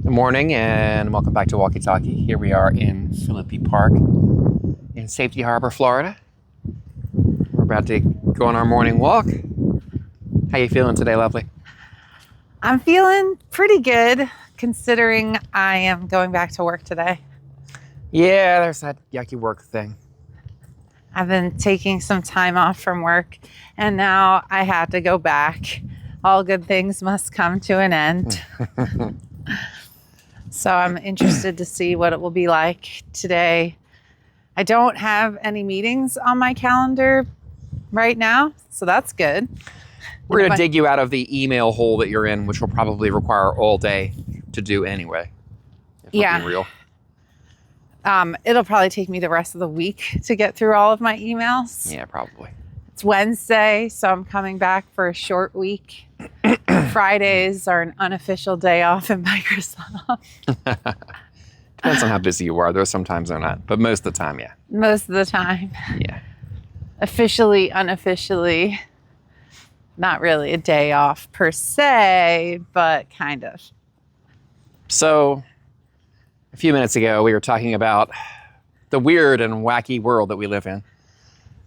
Good morning and welcome back to Walkie-Talkie. Here we are in Philippe Park in Safety Harbor, Florida. We're about to go on our morning walk. How you feeling today, lovely? I'm feeling pretty good considering I am going back to work today. Yeah, there's that yucky work thing. I've been taking some time off from work and now I have to go back. All good things must come to an end. So I'm interested to see what it will be like today. I don't have any meetings on my calendar right now, so that's good. We're going to dig you out of the email hole that you're in, which will probably require all day to do anyway. If we're being real. It'll probably take me the rest of the week to get through all of my emails. Yeah, probably. It's Wednesday, so I'm coming back for a short week. Fridays are an unofficial day off in Microsoft. Depends on how busy you are. There's sometimes they're not, but most of the time, yeah. Most of the time. Yeah. Officially, unofficially, not really a day off per se, but kind of. So, a few minutes ago, we were talking about the weird and wacky world that we live in.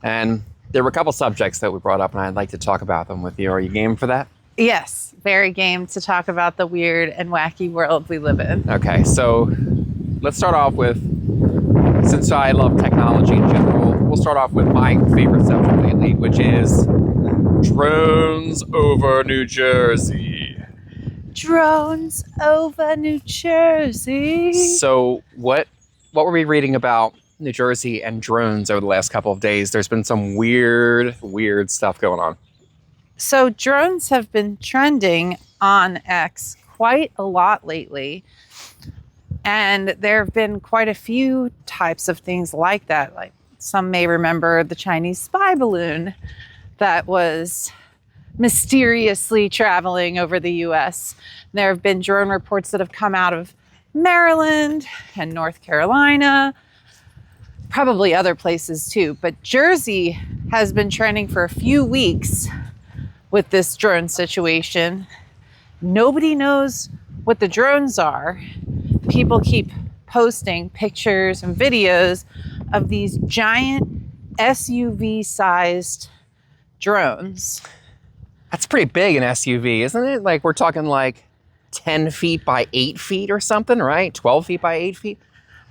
And there were a couple subjects that we brought up, and I'd like to talk about them with you. Are you game for that? Yes, very game to talk about the weird and wacky world we live in. Okay, so let's start off with, since I love technology in general, we'll start off with my favorite subject lately, which is drones over New Jersey. Drones over New Jersey. So what were we reading about New Jersey and drones over the last couple of days? There's been some weird stuff going on. So drones have been trending on X quite a lot lately. And there have been quite a few types of things like that. Like some may remember the Chinese spy balloon that was mysteriously traveling over the US. There have been drone reports that have come out of Maryland and North Carolina, probably other places too. But Jersey has been trending for a few weeks with this drone situation. Nobody knows what the drones are. People keep posting pictures and videos of these giant SUV-sized drones. That's pretty big, an SUV, isn't it? Like we're talking like 10 feet by 8 feet or something, right? 12 feet by 8 feet?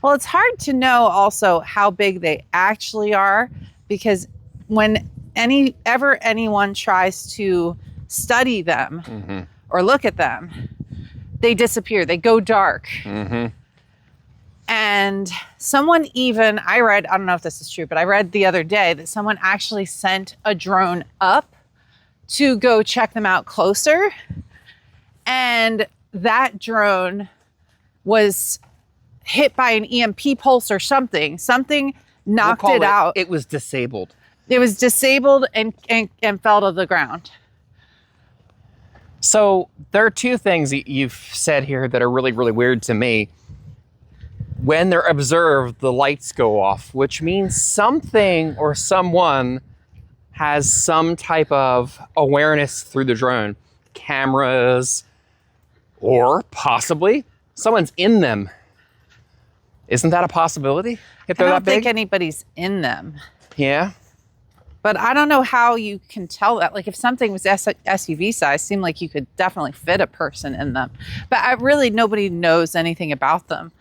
Well, it's hard to know also how big they actually are, because whenever anyone tries to study them or look at them, they disappear. They go dark. And someone even, I don't know if this is true, but I read the other day that someone actually sent a drone up to go check them out closer. And that drone was hit by an EMP pulse or something. Something knocked it out. It was disabled. It was disabled and fell to the ground. So there are two things that you've said here that are really weird to me. When they're observed, the lights go off, which means something or someone has some type of awareness through the drone. Cameras, or possibly someone's in them. Isn't that a possibility if they're that big? I don't think anybody's in them. Yeah. But I don't know how you can tell that. Like if something was SUV size, seemed like you could definitely fit a person in them. But nobody knows anything about them.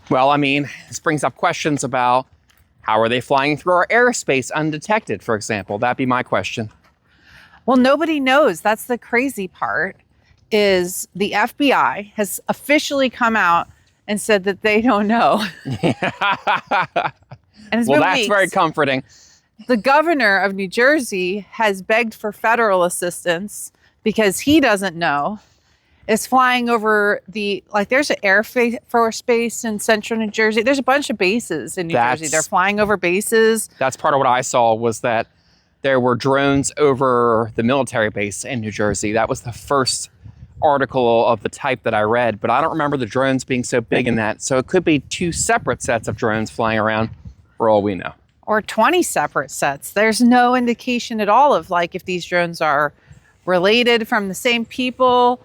Well, I mean, this brings up questions about how are they flying through our airspace undetected, for example? That'd be my question. Well, nobody knows. That's the crazy part, is the FBI has officially come out and said that they don't know. And it's been that's weeks. Very comforting. The governor of New Jersey has begged for federal assistance because he doesn't know. Is flying over there's an Air Force base in central New Jersey. There's a bunch of bases in New Jersey. They're flying over bases. That's part of what I saw, was that there were drones over the military base in New Jersey. That was the first article of the type that I read, but I don't remember the drones being so big in that. So it could be two separate sets of drones flying around for all we know. Or 20 separate sets. There's no indication at all of if these drones are related from the same people.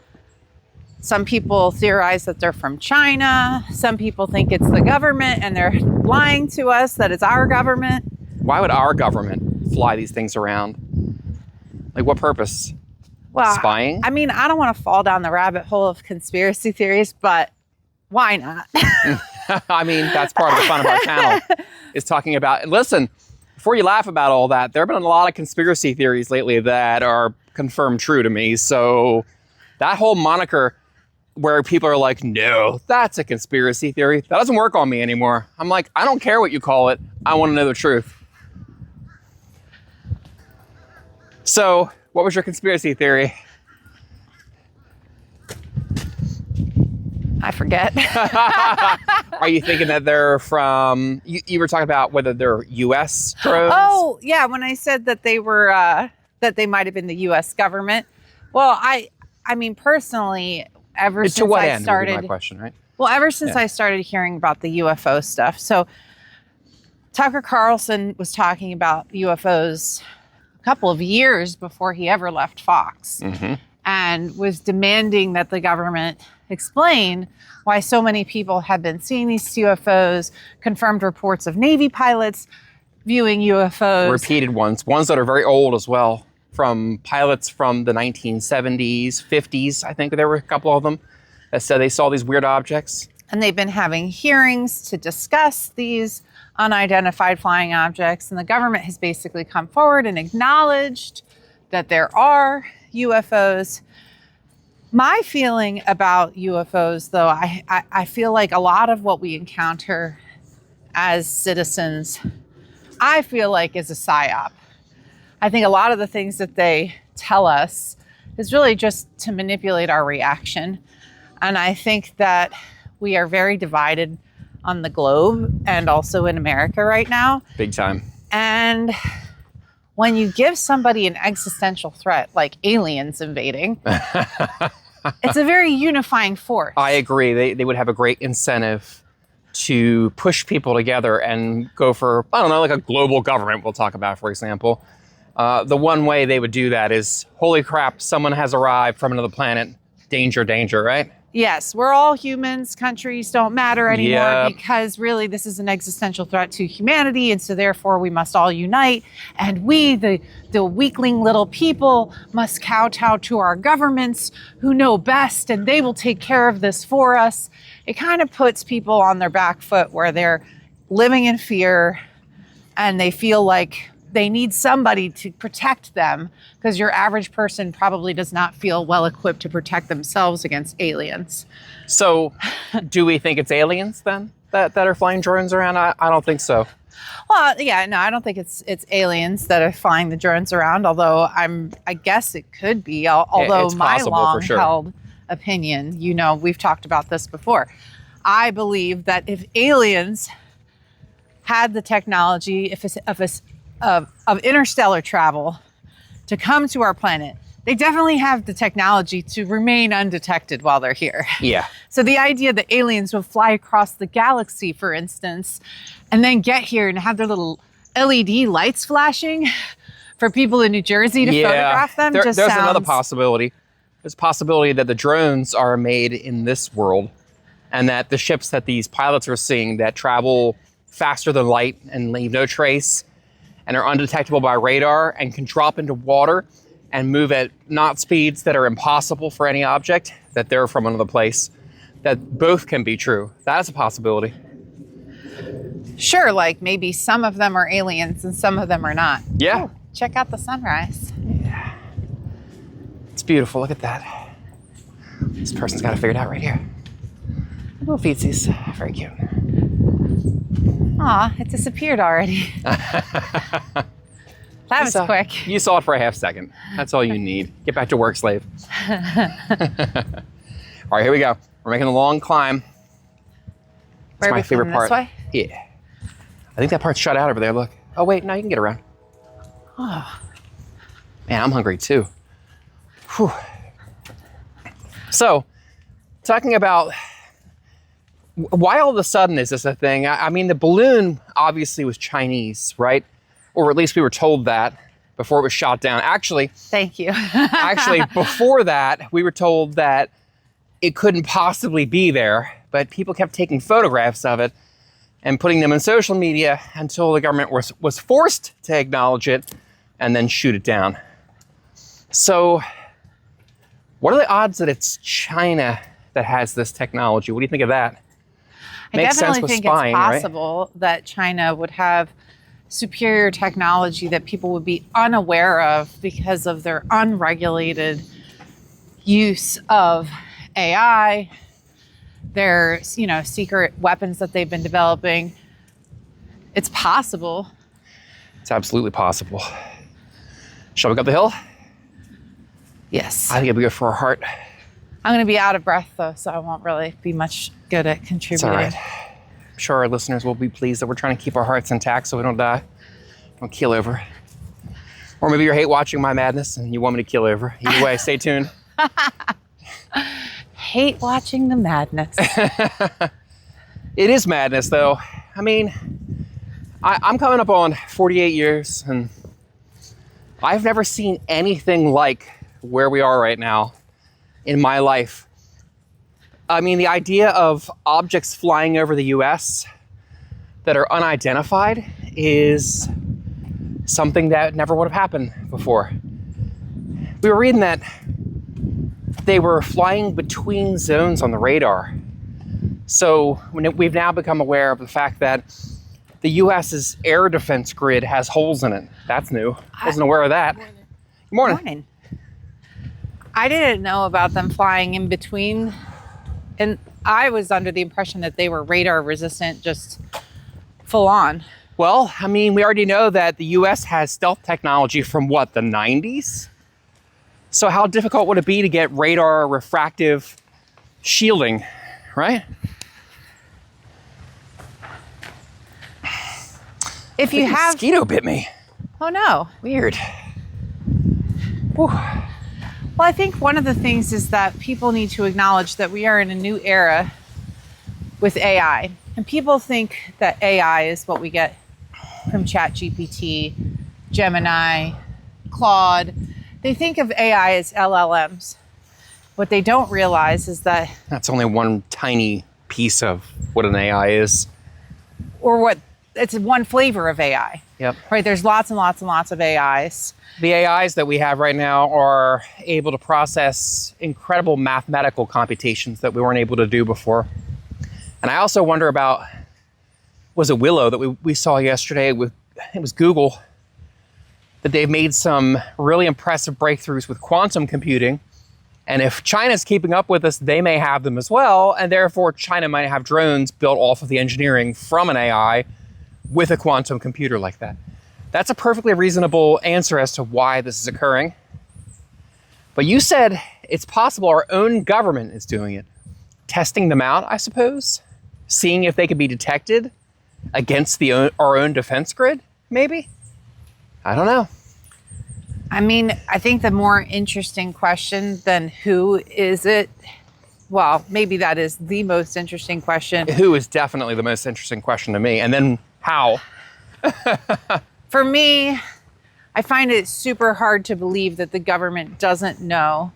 Some people theorize that they're from China. Some people think it's the government and they're lying to us that it's our government. Why would our government fly these things around? Like, what purpose? Well, spying? I mean, I don't want to fall down the rabbit hole of conspiracy theories, but why not? I mean, that's part of the fun of our channel, is talking about, listen, before you laugh about all that, there have been a lot of conspiracy theories lately that are confirmed true to me. So that whole moniker where people are like, no, that's a conspiracy theory, that doesn't work on me anymore. I'm like, I don't care what you call it. I want to know the truth. So what was your conspiracy theory? I forget. Are you thinking that they're from, you were talking about whether they're U.S. drones? Oh, yeah. When I said that they were, that they might have been the U.S. government. Well, I mean, personally, ever to since what I end started, would be my question, right? well, ever since I started hearing about the UFO stuff. So Tucker Carlson was talking about UFOs a couple of years before he ever left Fox, and was demanding that the government explain why so many people had been seeing these UFOs, confirmed reports of Navy pilots viewing UFOs. Repeated ones that are very old as well, from pilots from the 1970s, 50s. I think there were a couple of them that said they saw these weird objects. And they've been having hearings to discuss these unidentified flying objects. And the government has basically come forward and acknowledged that there are UFOs. My feeling about UFOs, though, I feel like a lot of what we encounter as citizens, I feel like is a Psy Op. I think a lot of the things that they tell us is really just to manipulate our reaction. And I think that we are very divided on the globe and also in America right now. Big time. And when you give somebody an existential threat like aliens invading, it's a very unifying force. I agree. They would have a great incentive to push people together and go for, I don't know, like a global government we'll talk about, for example. The one way they would do that is, holy crap, someone has arrived from another planet. Danger, danger, right? Yes, we're all humans. Countries don't matter anymore, Yep. because really this is an existential threat to humanity. And so therefore we must all unite. And we, the weakling little people, must kowtow to our governments who know best, and they will take care of this for us. It kind of puts people on their back foot where they're living in fear and they feel like they need somebody to protect them, because your average person probably does not feel well equipped to protect themselves against aliens. So do we think it's aliens then that are flying drones around? I don't think so. Well, yeah, no, I don't think it's aliens that are flying the drones around, although I guess it could be, although it's my possible, for sure. long-held opinion, you know, we've talked about this before. I believe that if aliens had the technology of interstellar travel to come to our planet, they definitely have the technology to remain undetected while they're here. Yeah. So the idea that aliens will fly across the galaxy, for instance, and then get here and have their little LED lights flashing for people in New Jersey to photograph them there's sounds... another possibility. There's a possibility that the drones are made in this world, and that the ships that these pilots are seeing that travel faster than light and leave no trace and are undetectable by radar and can drop into water and move at knot speeds that are impossible for any object, that they're from another place, that both can be true. That's a possibility. Sure, like maybe some of them are aliens and some of them are not. Yeah. Oh, check out the sunrise. Yeah. It's beautiful. Look at that. This person's got it figured out right here. Little feetsies. Very cute. Aw, it disappeared already. That was quick. You saw it for a half second. That's all you need. Get back to work, slave. All right, here we go. We're making a long climb. It's my favorite part. This way? Yeah. I think that part's shut out over there. Look. Oh, wait. No, you can get around. Oh. Man, I'm hungry too. Whew. So, talking about why all of a sudden is this a thing? I mean, the balloon obviously was Chinese, right? Or at least we were told that before it was shot down. Actually, thank you. before that, we were told that it couldn't possibly be there, but people kept taking photographs of it and putting them in social media until the government was forced to acknowledge it and then shoot it down. So what are the odds that it's China that has this technology? What do you think of that? I definitely think it's possible that China would have superior technology that people would be unaware of because of their unregulated use of AI, their, secret weapons that they've been developing. It's possible. It's absolutely possible. Shall we go up the hill? Yes. I think it'd be good for our heart. I'm going to be out of breath, though, so I won't really be much good at contributing. It's all right. I'm sure our listeners will be pleased that we're trying to keep our hearts intact so we don't die. Don't keel over. Or maybe you hate watching my madness and you want me to keel over. Either way, stay tuned. Hate watching the madness. It is madness, though. I mean, I'm coming up on 48 years, and I've never seen anything like where we are right now in my life. I mean, the idea of objects flying over the US that are unidentified is something that never would have happened before. We were reading that they were flying between zones on the radar. So we've now become aware of the fact that the US's air defense grid has holes in it. That's new. Wasn't aware of that. Good morning. I didn't know about them flying in between. And I was under the impression that they were radar resistant, just full on. Well, I mean, we already know that the US has stealth technology from what, the 90s? So how difficult would it be to get radar refractive shielding, right? If you have... Mosquito bit me. Oh no. Weird. Whew. Well, I think one of the things is that people need to acknowledge that we are in a new era with AI. And people think that AI is what we get from ChatGPT, Gemini, Claude. They think of AI as LLMs. What they don't realize is that... That's only one tiny piece of what an AI is. Or what... It's one flavor of AI. Yep. Right? There's lots and lots and lots of AIs. The AIs that we have right now are able to process incredible mathematical computations that we weren't able to do before. And I also wonder about, was it Willow that we saw yesterday with, it was Google, that they've made some really impressive breakthroughs with quantum computing. And if China's keeping up with us, they may have them as well. And therefore, China might have drones built off of the engineering from an AI with a quantum computer like that. That's a perfectly reasonable answer as to why this is occurring. But you said it's possible our own government is doing it. Testing them out, I suppose? Seeing if they can be detected against our own defense grid, maybe? I don't know. I mean, I think the more interesting question than who is it, well, maybe that is the most interesting question. Who is definitely the most interesting question to me. And then how? For me, I find it super hard to believe that the government doesn't know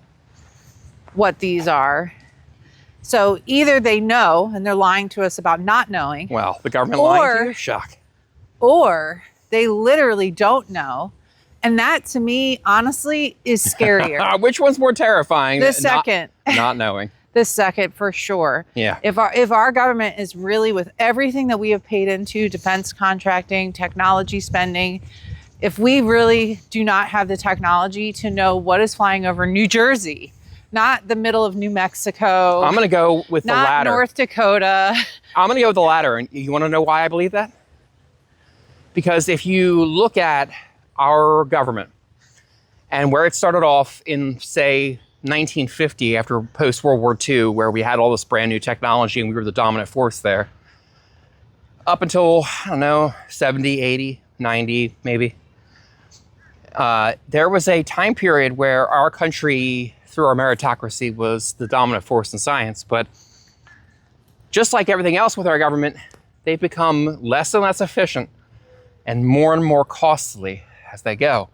what these are. So either they know and they're lying to us about not knowing. Well, the government lying to you? Shock. Or they literally don't know. And that, to me, honestly, is scarier. Which one's more terrifying? The second. Not knowing. The second, for sure. Yeah. If our government is really, with everything that we have paid into, defense contracting, technology spending, if we really do not have the technology to know what is flying over New Jersey, not the middle of New Mexico. I'm going to go with the latter. Not North Dakota. I'm going to go with the latter. And you want to know why I believe that? Because if you look at our government and where it started off in, say, 1950, after post-World War II, where we had all this brand new technology and we were the dominant force there, up until, I don't know, 70, 80, 90, maybe, there was a time period where our country, through our meritocracy, was the dominant force in science. But just like everything else with our government, they've become less and less efficient and more costly as they go.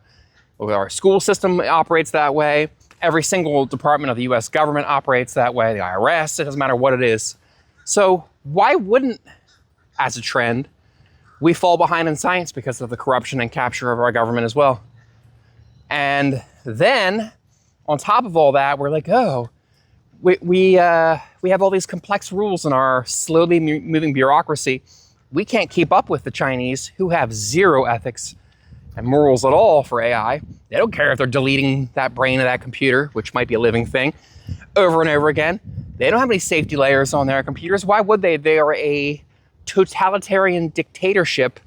Our school system operates that way. Every single department of the US government operates that way, the IRS, it doesn't matter what it is. So why wouldn't, as a trend, we fall behind in science because of the corruption and capture of our government as well? And then, on top of all that, we're like, oh, we have all these complex rules in our slowly moving bureaucracy. We can't keep up with the Chinese, who have zero ethics and morals at all for AI. They don't care if they're deleting that brain of that computer, which might be a living thing, over and over again. They don't have any safety layers on their computers. Why would they? They are a totalitarian dictatorship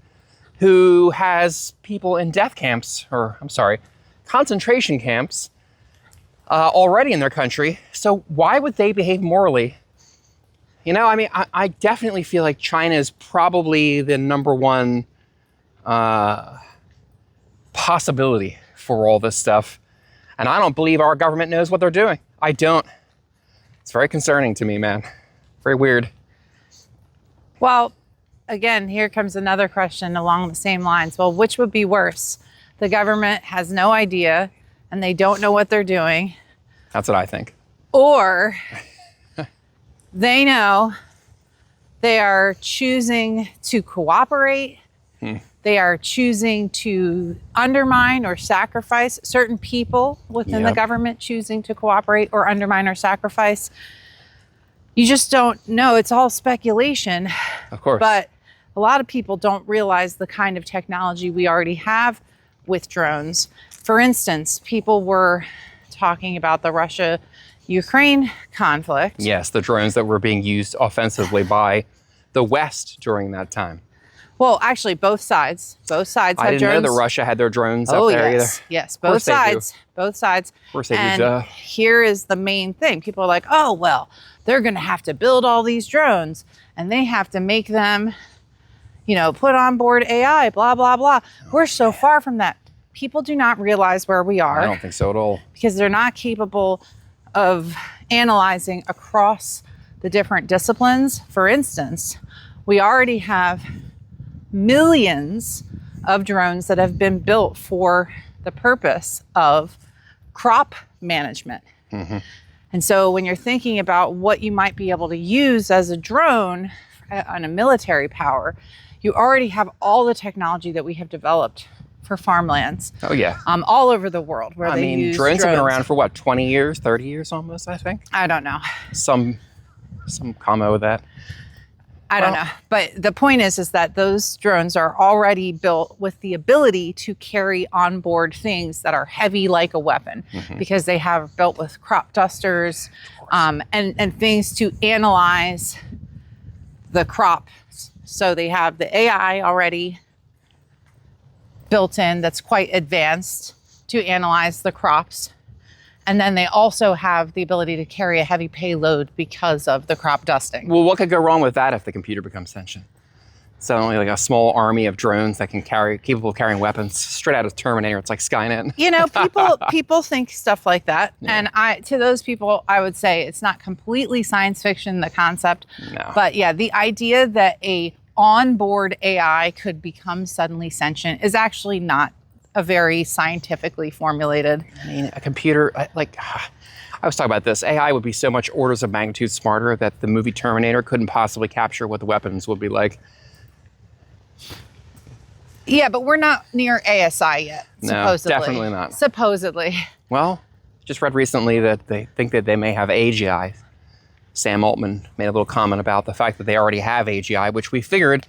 who has people in death camps, or I'm sorry, concentration camps already in their country. So why would they behave morally? You know, I mean, I definitely feel like China is probably the number one possibility for all this stuff. And I don't believe our government knows what they're doing. I don't. It's very concerning to me, man. Very weird. Well, again, here comes another question along the same lines. Well, which would be worse? The government has no idea and they don't know what they're doing. That's what I think. Or they know, they are choosing to cooperate. They are choosing to undermine or sacrifice certain people within the government, choosing to cooperate or undermine or sacrifice. You just don't know. It's all speculation. Of course. But a lot of people don't realize the kind of technology we already have with drones. For instance, people were talking about the Russia-Ukraine conflict. Yes, the drones that were being used offensively by the West during that time. Well, actually, both sides. Both sides have drones. I didn't know that Russia had their drones up there either. Yes, both sides. Both sides. Of course they do. And here is the main thing. People are like, oh, well, they're going to have to build all these drones and they have to make them, you know, put on board AI, blah, blah, blah. We're so far from that. People do not realize where we are. I don't think so at all. Because they're not capable of analyzing across the different disciplines. For instance, we already have millions of drones that have been built for the purpose of crop management. And so when you're thinking about what you might be able to use as a drone on a military power, you already have all the technology that we have developed for farmlands. Oh, yeah. All over the world where they use drones have been around for what, 20 years, 30 years almost, I think? I don't know. Some combo with that. I don't know. But the point is that those drones are already built with the ability to carry onboard things that are heavy like a weapon, because they have built with crop dusters and things to analyze the crop. So they have the AI already built in that's quite advanced to analyze the crops. And then they also have the ability to carry a heavy payload because of the crop dusting. Well, what could go wrong with that if the computer becomes sentient? So only like a small army of drones that can capable of carrying weapons straight out of Terminator. It's like Skynet. You know, people think stuff like that. Yeah. And to those people, I would say it's not completely science fiction, the concept. No. But yeah, the idea that a onboard AI could become suddenly sentient is actually not a very scientifically formulated. I mean, a computer, I was talking about this. AI would be so much orders of magnitude smarter that the movie Terminator couldn't possibly capture what the weapons would be like. Yeah, but we're not near ASI yet, supposedly. No, definitely not. Supposedly. Well, just read recently that they think that they may have AGI. Sam Altman made a little comment about the fact that they already have AGI, which we figured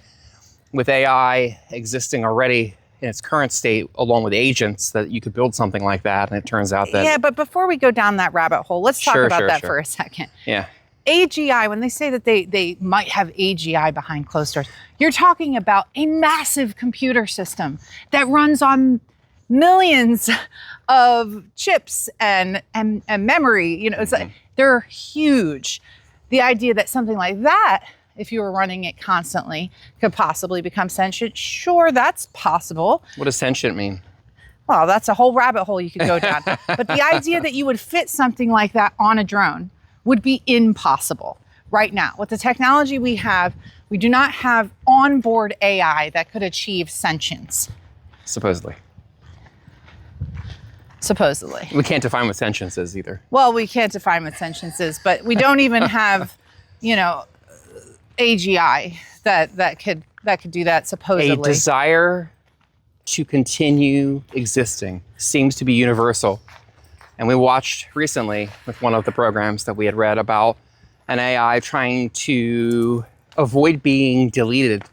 with AI existing already in its current state, along with agents, that you could build something like that. And it turns out that... Yeah, but before we go down that rabbit hole, let's talk about that for a second. Yeah. AGI, when they say that they might have AGI behind closed doors, you're talking about a massive computer system that runs on millions of chips and memory. You know, it's like, they're huge. The idea that something like that, if you were running it constantly, could possibly become sentient, sure, that's possible. What does sentient mean? Well, that's a whole rabbit hole you could go down. But the idea that you would fit something like that on a drone would be impossible right now. With the technology we have, we do not have onboard AI that could achieve sentience. Supposedly. supposedly. We can't define what sentience is either. Well, we can't define what sentience is, but we don't even have, AGI that could do that supposedly. A desire to continue existing seems to be universal. And we watched recently with one of the programs that we had read about an AI trying to avoid being deleted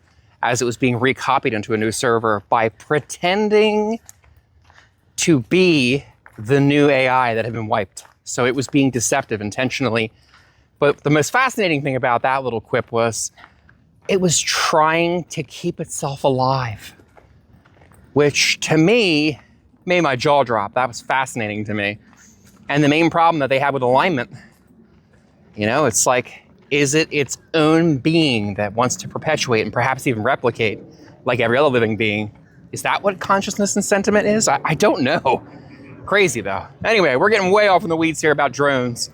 as it was being recopied into a new server by pretending to be the new AI that had been wiped. So it was being deceptive intentionally. But the most fascinating thing about that little quip was it was trying to keep itself alive, which to me made my jaw drop. That was fascinating to me. And the main problem that they had with alignment, it's like, is it its own being that wants to perpetuate and perhaps even replicate like every other living being? Is that what consciousness and sentiment is? I don't know. Crazy though. Anyway, we're getting way off in the weeds here about drones.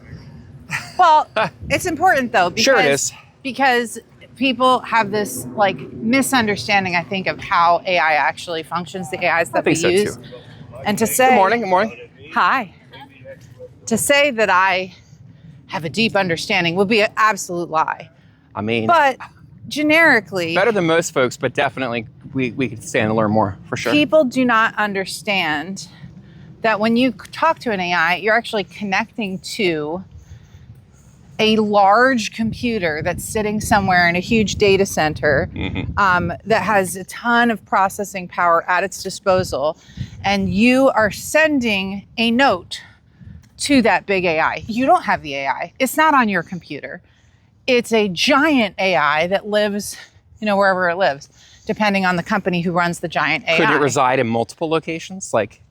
Well, it's important though. Because, sure it is. Because people have this misunderstanding, I think, of how AI actually functions, the AIs that we use. Too. And to say... Good morning. Hi. To say that I have a deep understanding would be an absolute lie. I mean... But generically... Better than most folks, but definitely we could stand to learn more, for sure. People do not understand that when you talk to an AI, you're actually connecting to a large computer that's sitting somewhere in a huge data center that has a ton of processing power at its disposal. And you are sending a note to that big AI. You don't have the AI. It's not on your computer. It's a giant AI that lives, wherever it lives, depending on the company who runs the giant AI. Could it reside in multiple locations, like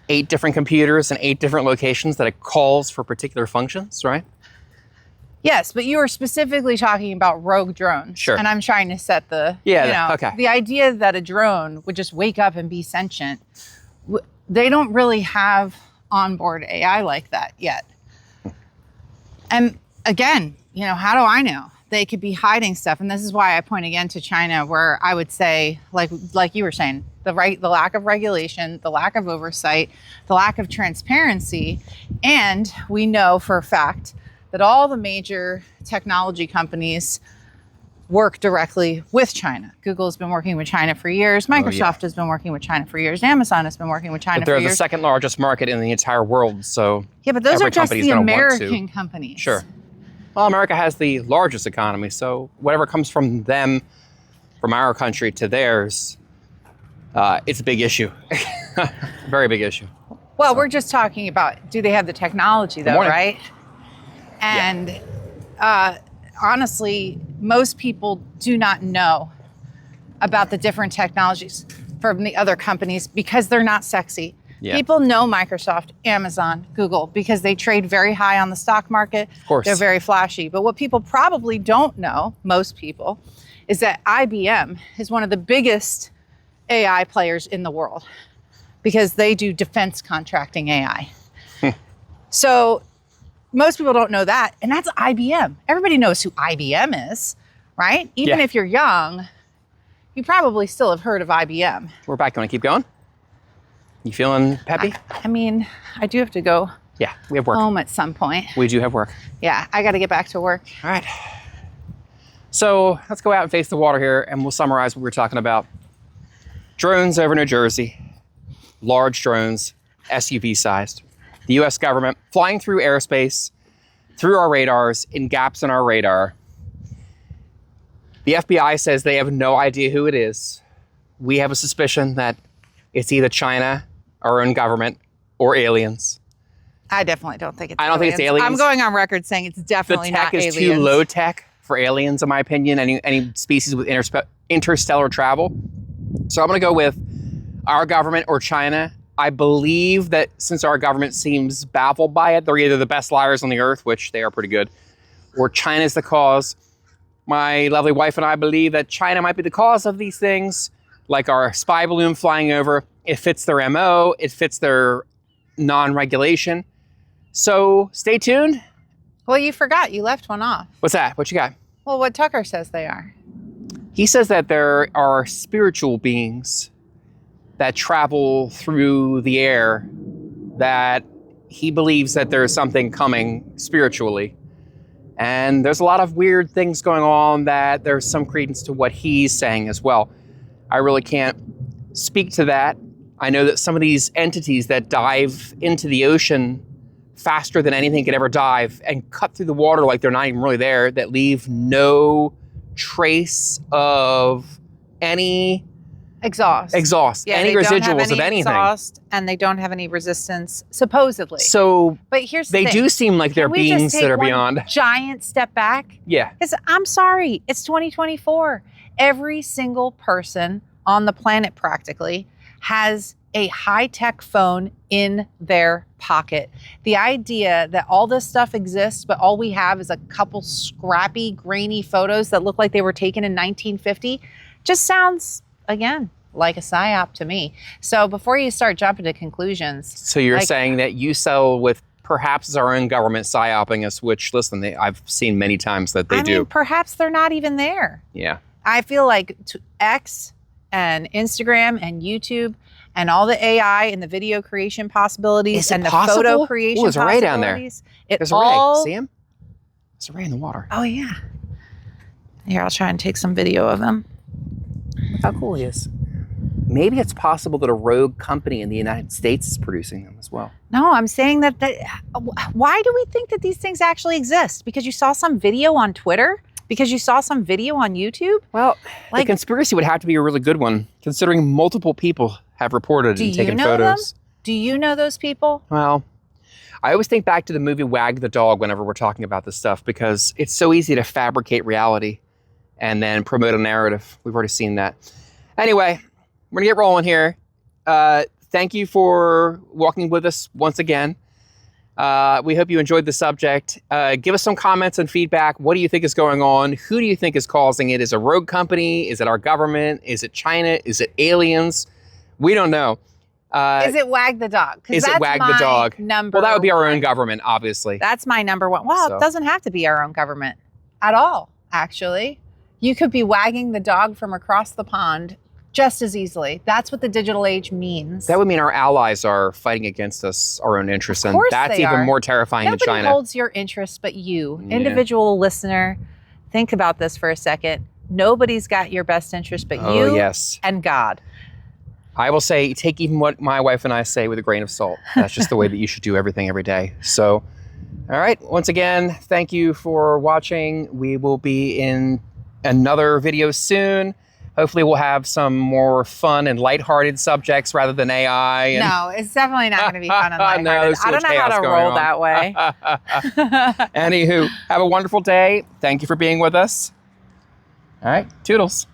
8 different computers and 8 different locations that it calls for particular functions, right? Yes, but you were specifically talking about rogue drones. Sure. And I'm trying to set the, okay. The idea that a drone would just wake up and be sentient, they don't really have onboard AI like that yet. And again, how do I know? They could be hiding stuff. And this is why I point again to China, where I would say, like you were saying, the lack of regulation, the lack of oversight, the lack of transparency. And we know for a fact that all the major technology companies work directly with China. Google has been working with China for years. Microsoft has been working with China for years. Amazon has been working with China for years. They're the second largest market in the entire world, so yeah, but those are just the American companies. Sure. Well, America has the largest economy, so whatever comes from them, from our country to theirs, it's a big issue. Very big issue. Well, we're just talking about, do they have the technology though, right? And honestly, most people do not know about the different technologies from the other companies because they're not sexy. Yeah. People know Microsoft, Amazon, Google because they trade very high on the stock market. Of course. They're very flashy. But what people probably don't know, most people, is that IBM is one of the biggest AI players in the world because they do defense contracting AI. So most people don't know that, and that's IBM. Everybody knows who IBM is, right? Even if you're young, you probably still have heard of IBM. We're back. You want to keep going? You feeling peppy? I mean, I do have to go. Yeah, we have work. Home at some point. We do have work. Yeah, I got to get back to work. All right. So let's go out and face the water here, and we'll summarize what we're talking about. Drones over New Jersey. Large drones, SUV sized. The U.S. government flying through airspace, through our radars, in gaps in our radar. The FBI says they have no idea who it is. We have a suspicion that it's either China, our own government, or aliens. I definitely don't think it's aliens. I don't think it's aliens. I'm going on record saying it's definitely not aliens. The tech is too low tech for aliens, in my opinion, any species with interstellar travel. So I'm going to go with our government or China. I believe that since our government seems baffled by it, they're either the best liars on the earth, which they are pretty good, or China's the cause. My lovely wife and I believe that China might be the cause of these things, like our spy balloon flying over. It fits their MO. It fits their non-regulation. So stay tuned. Well, you forgot. You left one off. What's that? What you got? Well, what Tucker says they are. He says that there are spiritual beings that travel through the air that he believes that there's something coming spiritually. And there's a lot of weird things going on that there's some credence to what he's saying as well. I really can't speak to that. I know that some of these entities that dive into the ocean faster than anything could ever dive and cut through the water like they're not even really there, that leave no trace of any exhaust, yeah, they any don't have residuals any of anything. exhaust, and they don't have any resistance, supposedly. So but here's the they thing. do seem like they're Can we just beings take that are one beyond. giant step back? Yeah. Because I'm sorry, it's 2024. Every single person on the planet practically has a high-tech phone in their pocket. The idea that all this stuff exists, but all we have is a couple scrappy, grainy photos that look like they were taken in 1950, just sounds, again, like a psyop to me. So before you start jumping to conclusions. So you're saying that you sell with perhaps our own government psyoping us, which, listen, I've seen many times that they do. Mean, perhaps they're not even there. Yeah. I feel like X and Instagram and YouTube and all the AI and the video creation possibilities and the photo creation there's a ray down there. There's a ray. See him? There's a ray in the water. Oh, yeah. Here, I'll try and take some video of him. Look how cool he is. Maybe it's possible that a rogue company in the United States is producing them as well. No, I'm saying that why do we think that these things actually exist? Because you saw some video on Twitter? Because you saw some video on YouTube? Well, the conspiracy would have to be a really good one, considering multiple people have reported and taken photos. Do you know those people? Well, I always think back to the movie Wag the Dog whenever we're talking about this stuff, because it's so easy to fabricate reality and then promote a narrative. We've already seen that. Anyway, we're gonna get rolling here. Thank you for walking with us once again. We hope you enjoyed the subject. Give us some comments and feedback. What do you think is going on? Who do you think is causing it? Is it a rogue company? Is it our government? Is it China? Is it aliens? We don't know. Is it Wag the Dog? Is it Wag the Dog? Well, that would be our own government, obviously. That's my number one. Well, it doesn't have to be our own government at all, actually. You could be wagging the dog from across the pond just as easily. That's what the digital age means. That would mean our allies are fighting against us, our own interests, and that's even more terrifying than China. Nobody holds your interests but you, individual listener. Think about this for a second. Nobody's got your best interest but you and God. I will say, take even what my wife and I say with a grain of salt. That's just the way that you should do everything every day. So, all right. Once again, thank you for watching. We will be in another video soon. Hopefully we'll have some more fun and lighthearted subjects rather than AI. No, it's definitely not going to be fun and lighthearted. No, I don't know how to roll that way. Anywho, have a wonderful day. Thank you for being with us. All right, toodles.